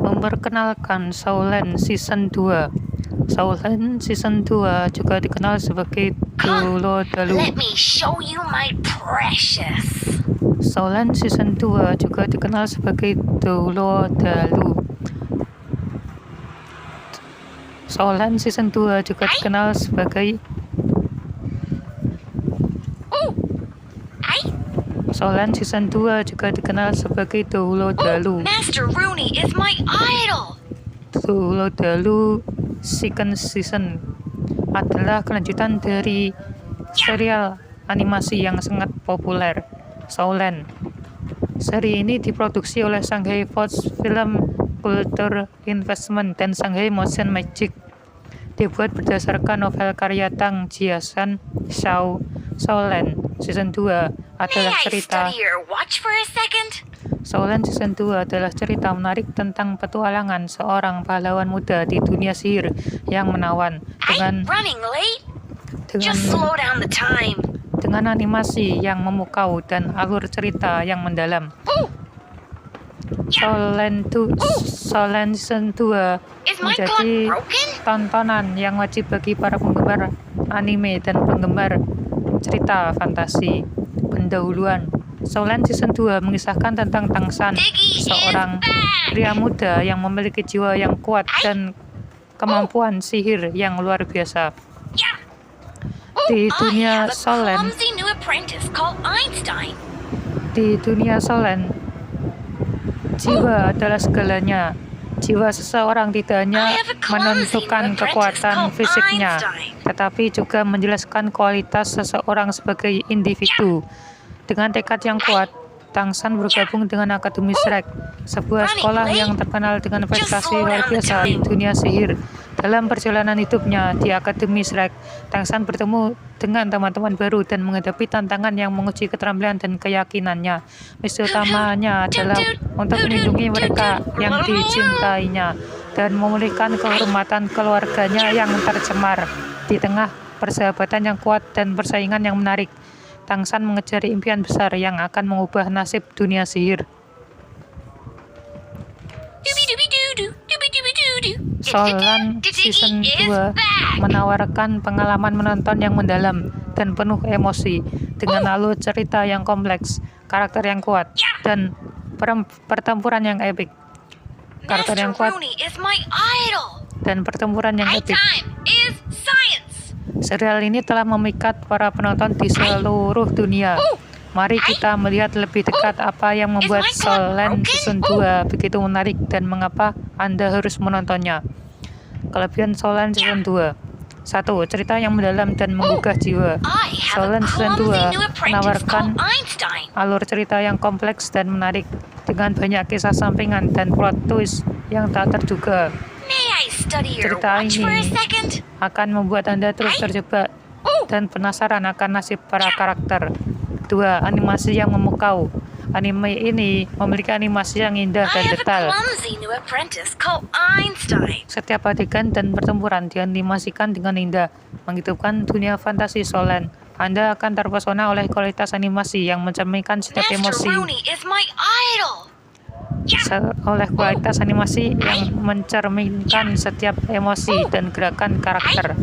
Memperkenalkan Saulen Season 2. Saulen Season 2 juga dikenal sebagai Dulo Dalu. Let me show you my precious. Saulen Season 2 juga dikenal sebagai Dulo Dalu. Saulen Season 2 juga dikenal sebagai Saulen Season 2 juga dikenal sebagai Dulo Dalu. Master Rooney is my idol. Dulo Dalu Second Season adalah kelanjutan dari serial animasi yang sangat populer, Saulen. Seri ini diproduksi oleh Shanghai Fox Film Culture Investment dan Shanghai Motion Magic. Dibuat berdasarkan novel karya Tang Jiasan Xiao. Saulen Season 2 adalah May I cerita study your watch for a second? Saulen Season 2 adalah cerita menarik tentang petualangan seorang pahlawan muda di dunia sihir yang menawan I'm running late. dengan Just slow down the time. dengan animasi yang memukau dan alur cerita yang mendalam. Saulen Season 2 Is my clock menjadi broken? tontonan yang wajib bagi para penggemar anime dan penggemar cerita fantasi. Pendahuluan. Saulen Season 2 mengisahkan tentang Tang San, Diggy is seorang back. pria muda yang memiliki jiwa yang kuat dan kemampuan sihir yang luar biasa. Di dunia I have a Saulen, clumsy new apprentice called Einstein. di dunia Saulen, jiwa adalah segalanya. Jiwa seseorang tidak hanya menentukan kekuatan fisiknya, tetapi juga menjelaskan kualitas seseorang sebagai individu. Dengan tekad yang kuat, Tang San bergabung dengan Akademi Shrek, sebuah sekolah yang terkenal dengan prestasi luar biasa di dunia sihir. Dalam perjalanan hidupnya di Akademi Shrek, Tang San bertemu dengan teman-teman baru dan menghadapi tantangan yang menguji keterampilan dan keyakinannya. Misi utamanya adalah untuk melindungi mereka yang dicintainya dan memulihkan kehormatan keluarganya yang tercemar. Di tengah persahabatan yang kuat dan persaingan yang menarik, Tang San mengejar impian besar yang akan mengubah nasib dunia sihir. Saulen Season 2 menawarkan pengalaman menonton yang mendalam dan penuh emosi dengan alur cerita yang kompleks, karakter yang kuat, dan pertempuran yang epik. Karakter yang kuat Rooney is my idol. dan pertempuran yang epik. Time is science. Serial ini telah memikat para penonton di seluruh dunia. Mari kita melihat lebih dekat apa yang membuat Saulen Season 2 begitu menarik dan mengapa Anda harus menontonnya. Kelebihan Saulen Season 2. 1. Cerita yang mendalam dan menggugah jiwa. Saulen Season 2 menawarkan alur cerita yang kompleks dan menarik dengan banyak kisah sampingan dan plot twist yang tak terduga. Cerita ini akan membuat Anda terus terjebak dan penasaran akan nasib para karakter. 2. Animasi yang memukau. Anime ini memiliki animasi yang indah dan detail. Setiap adegan dan pertempuran dianimasikan dengan indah, menghidupkan dunia fantasi Saulen. Anda akan terpesona oleh kualitas animasi yang mencerminkan setiap emosi. Oleh kualitas animasi yang mencerminkan setiap emosi dan gerakan karakter.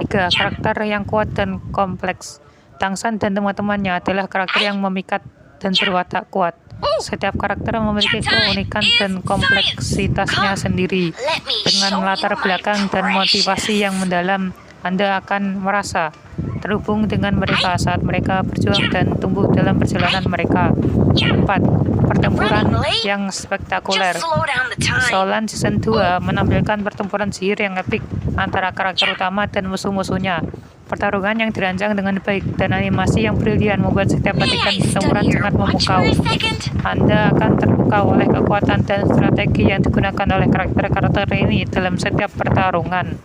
3. Karakter yang kuat dan kompleks. Tang San dan teman-temannya adalah karakter yang memikat dan berwatak kuat. Setiap karakter memiliki keunikan dan kompleksitasnya sendiri. Dengan latar belakang dan motivasi yang mendalam, Anda akan merasa terhubung dengan mereka saat mereka berjuang dan tumbuh dalam perjalanan mereka. 4. Pertempuran yang spektakuler. Saulen Season 2 menampilkan pertempuran sihir yang epik antara karakter utama dan musuh-musuhnya. Pertarungan yang dirancang dengan baik dan animasi yang brilian membuat setiap adegan pertempuran sangat memukau. Anda akan terpukau oleh kekuatan dan strategi yang digunakan oleh karakter-karakter ini dalam setiap pertarungan.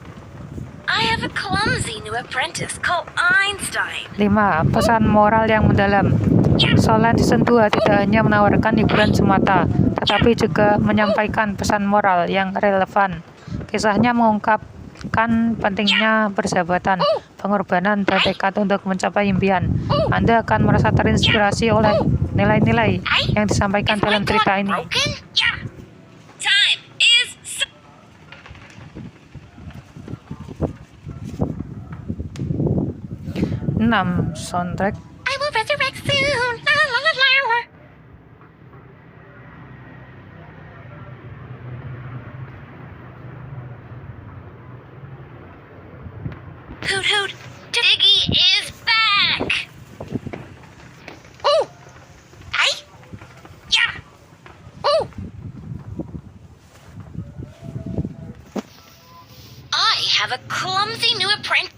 5. Pesan moral yang mendalam. Saulen Season 2 tidak hanya menawarkan hiburan semata, tetapi juga menyampaikan pesan moral yang relevan. Kisahnya mengungkap menjelaskan pentingnya persahabatan, pengorbanan, dan tekad untuk mencapai impian. Anda akan merasa terinspirasi oleh nilai-nilai yang disampaikan Is my dalam cerita clock ini. broken? Yeah. Time is 6. Soundtrack. I will resurrect soon. La, la, la, la, la. Hoot hoot. Diggy is back. Oh. I. Yeah. Oh. I have a clumsy new apprentice.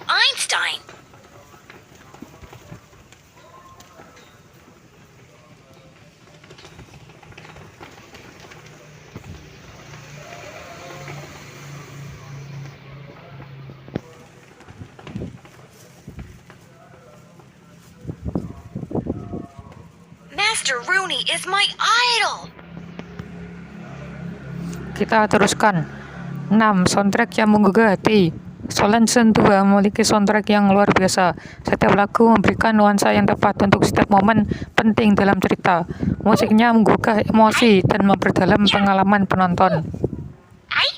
Einstein. Master Rooney is my idol. Kita teruskan. 6. Soundtrack yang menggugah hati. Solen Season 2 memiliki soundtrack yang luar biasa. Setiap lagu memberikan nuansa yang tepat untuk setiap momen penting dalam cerita. Musiknya menggugah emosi dan memperdalam pengalaman penonton. I.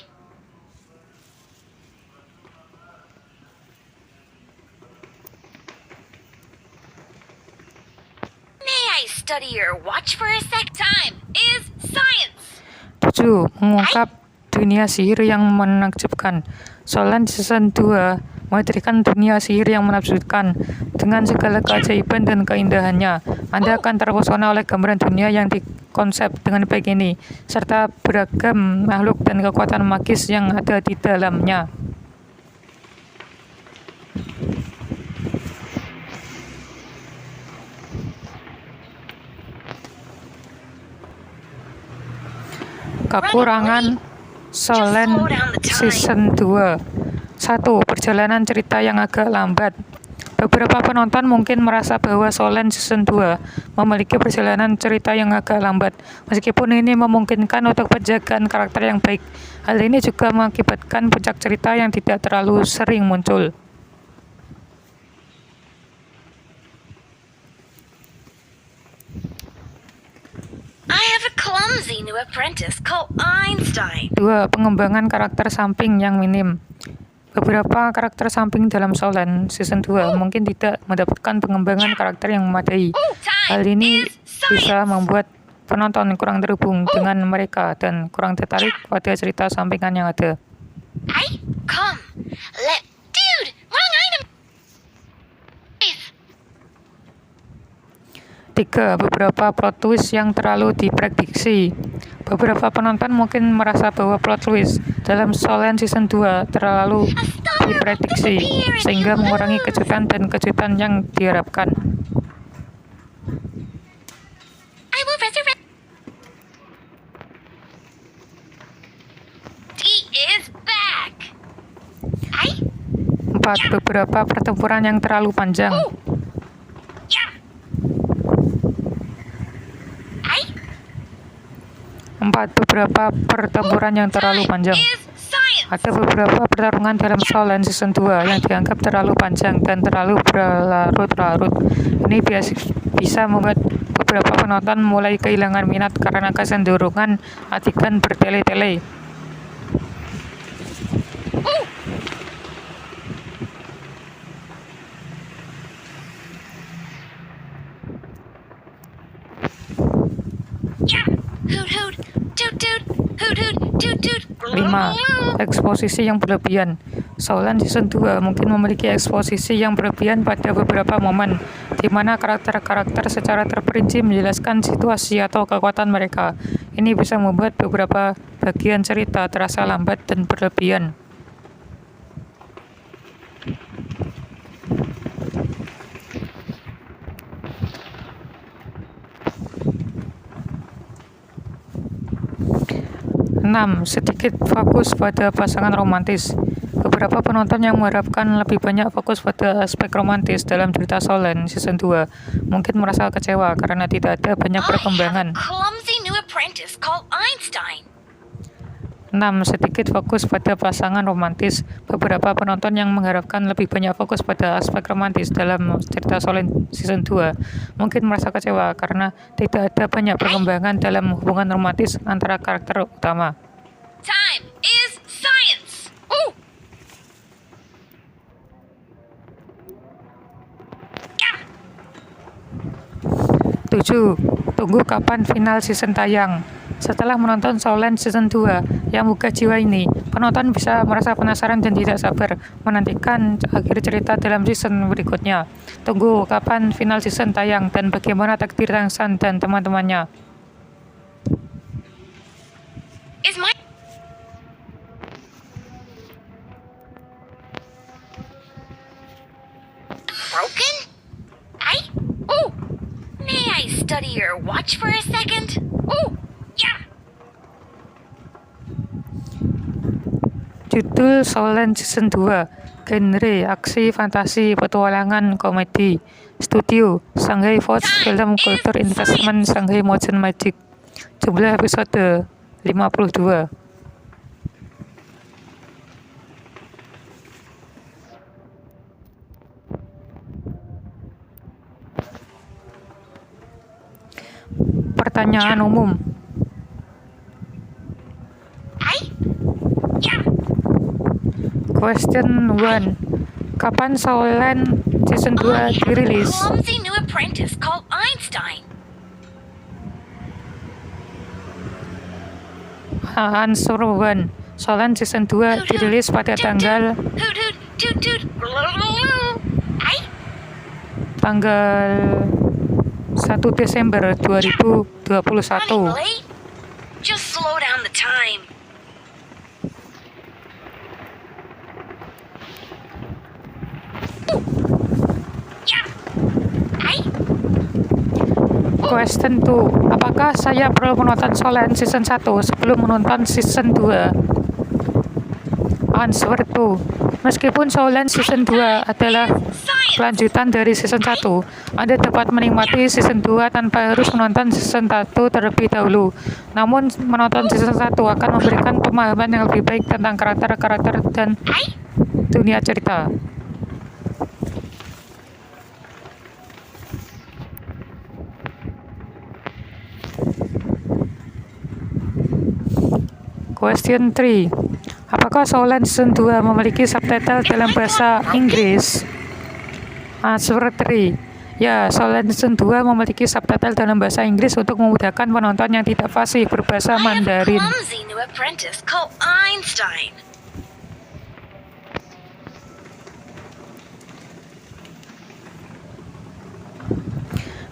May I study your watch for a sec? Time is science. 7. Mengungkap dunia sihir yang menakjubkan. Solen Season 2 menghadirkan dunia sihir yang menakjubkan. Dengan segala keajaiban dan keindahannya, Anda akan terpesona oleh gambaran dunia yang dikonsep dengan baik ini, serta beragam makhluk dan kekuatan magis yang ada di dalamnya. Kekurangan Solen Season 2. 1. Perjalanan cerita yang agak lambat. Beberapa penonton mungkin merasa bahwa Solen Season 2 memiliki perjalanan cerita yang agak lambat, meskipun ini memungkinkan untuk penjagaan karakter yang baik. Hal ini juga mengakibatkan puncak cerita yang tidak terlalu sering muncul. I have a clumsy new apprentice called Einstein. 2. Pengembangan karakter samping yang minim. Beberapa karakter samping dalam Solen Season 2 mungkin tidak mendapatkan pengembangan karakter yang memadai. Hal ini bisa membuat penonton kurang terhubung dengan mereka dan kurang tertarik pada cerita sampingan yang ada. I come. Dude, wrong item. 3. Beberapa plot twist yang terlalu diprediksi. Beberapa penonton mungkin merasa bahwa plot twist dalam Solen Season 2 terlalu diprediksi, sehingga mengurangi kejutan dan kejutan yang diharapkan. I will resurrect. He is back. 4. Beberapa pertempuran yang terlalu panjang. Yeah. 4. Beberapa pertempuran yang terlalu panjang. Is science. Ada beberapa pertarungan dalam Solen Season 2 yang dianggap terlalu panjang dan terlalu berlarut-larut. Ini bisa membuat beberapa penonton mulai kehilangan minat karena kecenderungan adegan bertele-tele. Yeah. Hoot hoot. Toot toot. Hoot hoot. Toot toot. 5. Eksposisi yang berlebihan. Solen Season 2 mungkin memiliki eksposisi yang berlebihan pada beberapa momen, di mana karakter-karakter secara terperinci menjelaskan situasi atau kekuatan mereka. Ini bisa membuat beberapa bagian cerita terasa lambat dan berlebihan. Sedikit fokus pada pasangan romantis. Beberapa penonton yang mengharapkan lebih banyak fokus pada aspek romantis dalam cerita Solen Season 2 mungkin merasa kecewa karena tidak ada banyak I have a perkembangan. clumsy new apprentice called Einstein. 6. Sedikit fokus pada pasangan romantis. Beberapa penonton yang mengharapkan lebih banyak fokus pada aspek romantis dalam cerita Solen Season 2 mungkin merasa kecewa karena tidak ada banyak perkembangan dalam hubungan romantis antara karakter utama. Time is science. Ooh. Yeah. 7. Tunggu kapan final season tayang. Setelah menonton Solen Season 2 yang buka jiwa ini, penonton bisa merasa penasaran dan tidak sabar menantikan akhir cerita dalam season berikutnya. Tunggu kapan final season tayang dan bagaimana takdir Tangsan dan teman-temannya. Is my broken? Ooh. May I study your watch for a second? Ooh. Yeah. Judul Solen Season 2, genre aksi, fantasi, petualangan, komedi. Studio Shanghai Fox Film Culture Investment Shanghai Motion Magic. Jumlah episode 52. Pertanyaan umum. Yeah. Question 1. Kapan Solen Season 2 I have a dirilis? clumsy new apprentice called Einstein. Answer 1. Solen Season 2 dirilis pada tanggal Hoot hoot toot toot. tanggal 1 Desember 2021. Running late? Just slow down the time. Yeah. Question 2. Apakah saya perlu menonton Solen Season 1 sebelum menonton Season 2? Answer 2. Meskipun Solen Season 2 adalah kelanjutan dari Season 1, Anda dapat menikmati Season 2 tanpa harus menonton Season 1 terlebih dahulu. Namun, menonton Season 1 akan memberikan pemahaman yang lebih baik tentang karakter-karakter dan dunia cerita. Question 3. Apakah Solen Season 2 memiliki subtitle dalam bahasa Inggris? Answer 3. Ya, Solen Season 2 memiliki subtitle dalam bahasa Inggris untuk memudahkan penonton yang tidak fasih berbahasa I have a Mandarin. clumsy new apprentice called Einstein.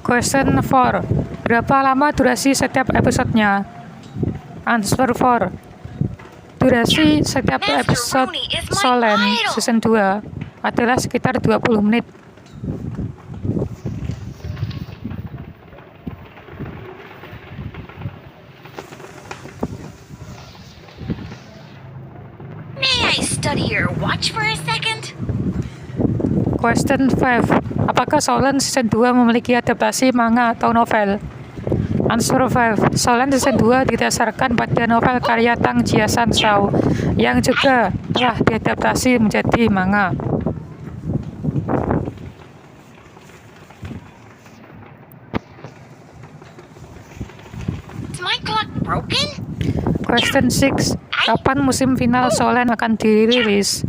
Question 4. Berapa lama durasi setiap episodenya? Answer 4. Durasi setiap Master episode Rooney is my Solen idol. Season 2 adalah sekitar 20 menit. May I study your watch for a second? Question 5. Apakah Solen Season 2 memiliki adaptasi manga atau novel? Answer 5. Solen Season 2 didasarkan pada novel karya Tang Jiasan Shao yang juga telah diadaptasi menjadi manga. Is my clock broken? Question 6. Kapan musim final Solen akan dirilis?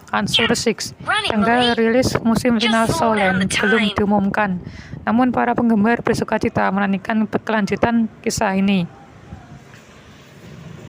Answer 6. Tanggal rilis musim final Solen belum diumumkan. Namun para penggemar bersuka cita menantikan kelanjutan kisah ini.